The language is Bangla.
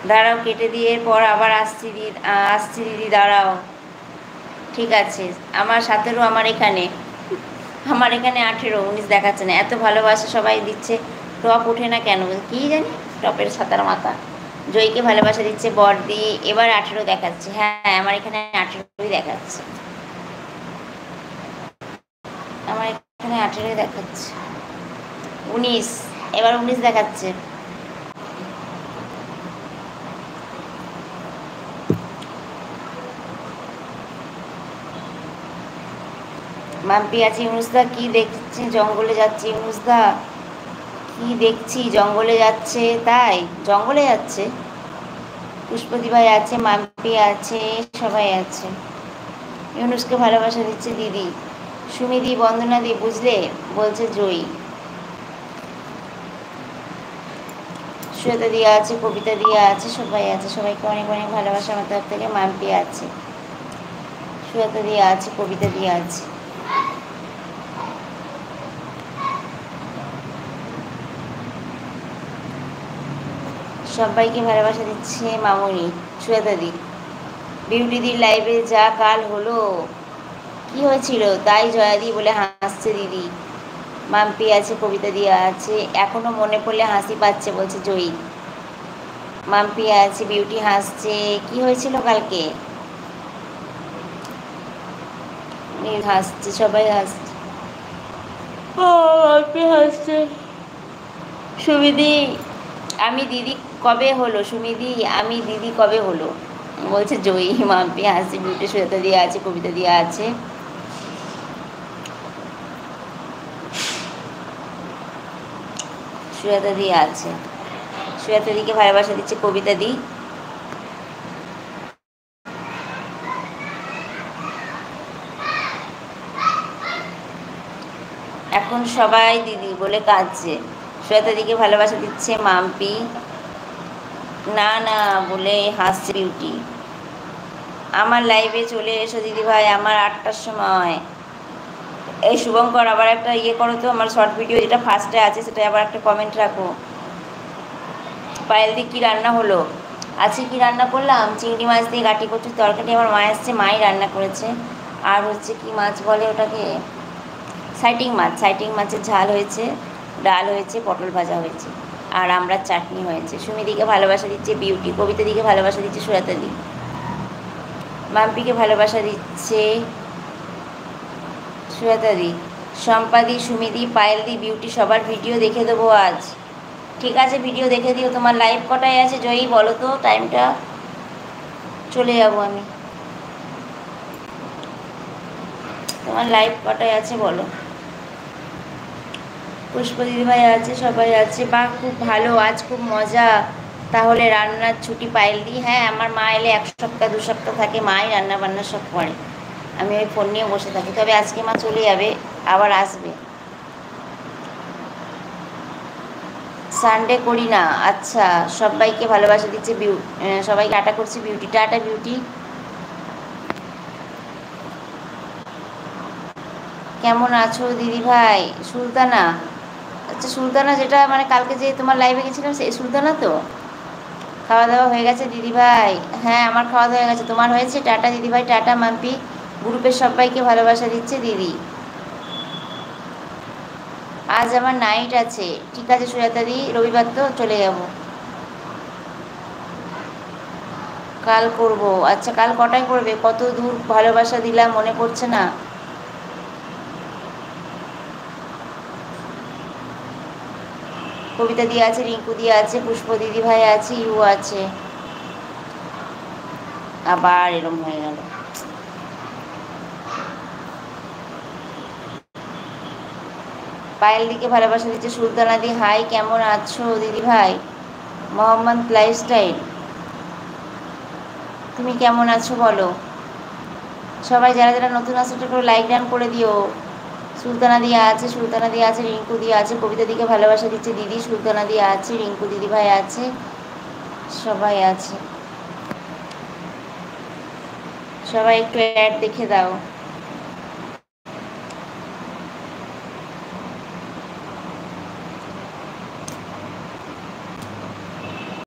দাঁড়াও, কেটে দিয়ে পর আবার আসছি দিদি, দাঁড়াও। ঠিক আছে, আমার 17, আমার এখানে 18, 19 দেখাচ্ছে না। এত ভালোবাসা সবাই দিচ্ছে, টপ ওঠে না কেন কি জানি, টপের ছাতার মাথা। জয়ীকে ভালোবাসা দিচ্ছে বড়দি, এবার 18 দেখাচ্ছে। হ্যাঁ, আমার এখানে 18ই দেখাচ্ছে, আমার এখানে 18ই দেখাচ্ছে। 19, এবার 19 দেখাচ্ছে। মাম্পি আছে। ইউনুসদা কি দেখছি জঙ্গলে যাচ্ছে, ইউনুসদা কি দেখছি জঙ্গলে যাচ্ছে, তাই জঙ্গলে যাচ্ছে। পুষ্পদি ভাই আছে, মাম্পি আছে, সবাই আছে। ইউনুসকে ভালোবাসা দিচ্ছে দিদি, সুমিদি, বন্দনা দি, বুঝলে বলছে জয়ী। শ্বেতা দিয়া আছে, কবিতা দিয়া আছে, সবাই আছে। সবাইকে অনেক অনেক ভালোবাসা আমার তরফ থেকে। মাম্পি আছে, শ্বেতা দিয়া আছে, কবিতা দিয়া আছে। সবাইকে ভালোবাসা দিচ্ছে মামুনি, শ্বেতা দি। বিউটিদির লাইভে যা কাল হলো, কি হয়েছিল তাই জয়াদি বলে হাসছে দিদি। মাম্পি আছে, কবিতা দিয়া আছে, এখনো মনে পড়লে হাসি পাচ্ছে বলছে জয়ী। মাম্পি আছে, বিউটি হাসছে, কি হয়েছিল কালকে, হাসছে, সবাই হাসছে। মাম্পি হাসছে। সুমিদি, আমি দিদি কবে হলো, সুমিদি আমি দিদি কবে হলো বলছে জয়ী। মাম্পি হাসছে, বিউটি, শ্বেতা দিয়া আছে, কবিতা দিয়া আছে। শ্বেতা দি আছে, শ্বেতা দিকে ভালোবাসা দিচ্ছে কবিতা দি। এখন সবাই দিদি বলে কাঁদছে। শ্বেতা দিকে ভালোবাসা দিচ্ছে মাম্পি, না না বলে হাসছে বিউটি। আমার লাইভে চলে এসো দিদি ভাই, আমার 8টার সময়। এই শুভঙ্কর আবার একটা ইয়ে করো তো, আমার শর্ট ভিডিও যেটা ফার্স্টে আছে সেটা আবার একটা কমেন্ট রাখো। পায়েল দি কী রান্না হলো, আজকে কি রান্না করলাম, চিংড়ি মাছ দিয়ে গাটি কচুর তরকারি। আমার মা এসছে, মাই রান্না করেছে। আর হচ্ছে কি মাছ বলে ওটাকে, সাইটিং মাছ, সাইটিং মাছের ঝাল হয়েছে, ডাল হয়েছে, পটল ভাজা হয়েছে, আর আমরা চাটনি হয়েছে। সুমিদিকে ভালোবাসা দিচ্ছে বিউটি, কবিতা দিকে ভালোবাসা দিচ্ছে শ্রেতা দি, মাম্পিকে ভালোবাসা দিচ্ছে শ্রেতা দি, সম্পাদি, সুমিদি, পায়েল দি, বিউটি, সবার ভিডিও দেখে দেবো আজ। ঠিক আছে, ভিডিও দেখে দিও। তোমার লাইভ কটায় আছে জয়ী বলো তো, টাইমটা চলে যাব আমি। তোমার লাইভ কটায় আছে বলো। পুষ্প দিদিভাই আছে, সবাই আছে। বা খুব ভালো, আজ খুব মজা। তাহলে রান্নার ছুটি পাইল দি। হ্যাঁ, আমার মা এলে 1 সপ্তাহ 2 সপ্তাহ থাকে, মাই রান্না বান্না সব করে, আমি ওই ফোন নিয়ে বসে থাকি। তবে আজকে মা চলে যাবে, আবার আসবে। সানডে করি না, আচ্ছা। সবাইকে ভালোবাসা দিচ্ছে সবাইকে আটা করছে বিউটি, টাটা বিউটি। কেমন আছো দিদি ভাই, সুলতানা, আচ্ছা সুলতানা, যেটা মানে কালকে যে তোমার লাইভে গেছিলাম সেই সুলতানা তো। খাওয়া দাওয়া হয়ে গেছে দিদিভাই, হ্যাঁ আমার খাওয়া দাওয়া হয়ে গেছে, তোমার হয়েছে? টাটা দিদিভাই, টাটা মাম্পি, গ্রুপের সবাইকে ভালোবাসা দিচ্ছে দিদি। আজ আমার নাইট আছে, ঠিক আছে সুজাতা দি, রবিবার তো চলে যাব, কাল করব। আচ্ছা, কাল কটায় করবে? কত দূর ভালোবাসা দিলাম মনে পড়ছে না। কবিতা দিয়ে আছে, রিঙ্কু দিয়ে আছে, পুষ্প দিদি ভাই আছে, ইউ আছে। আবার এরম হয়ে গেল। পায়েল দিকে ভালোবাসা দিচ্ছে সুলতানা দি, হাই কেমন আছো দিদি ভাই। মোহাম্মদ লাইফস্টাইল, তুমি কেমন আছো বলো। সবাই যারা যারা নতুন আসছে একটু করে লাইক ডান করে দিও। সুলতানা দিয়া আছে, সুলতানা দিয়া আছে, রিঙ্কু দিয়া আছে, কবিতা দিকে ভালোবাসা দিচ্ছে দিদি, সুলতানা দিয়া আছে, রিঙ্কু দিদি ভাই আছে, সবাই আছে। সবাই একটু অ্যাড দেখে দাও।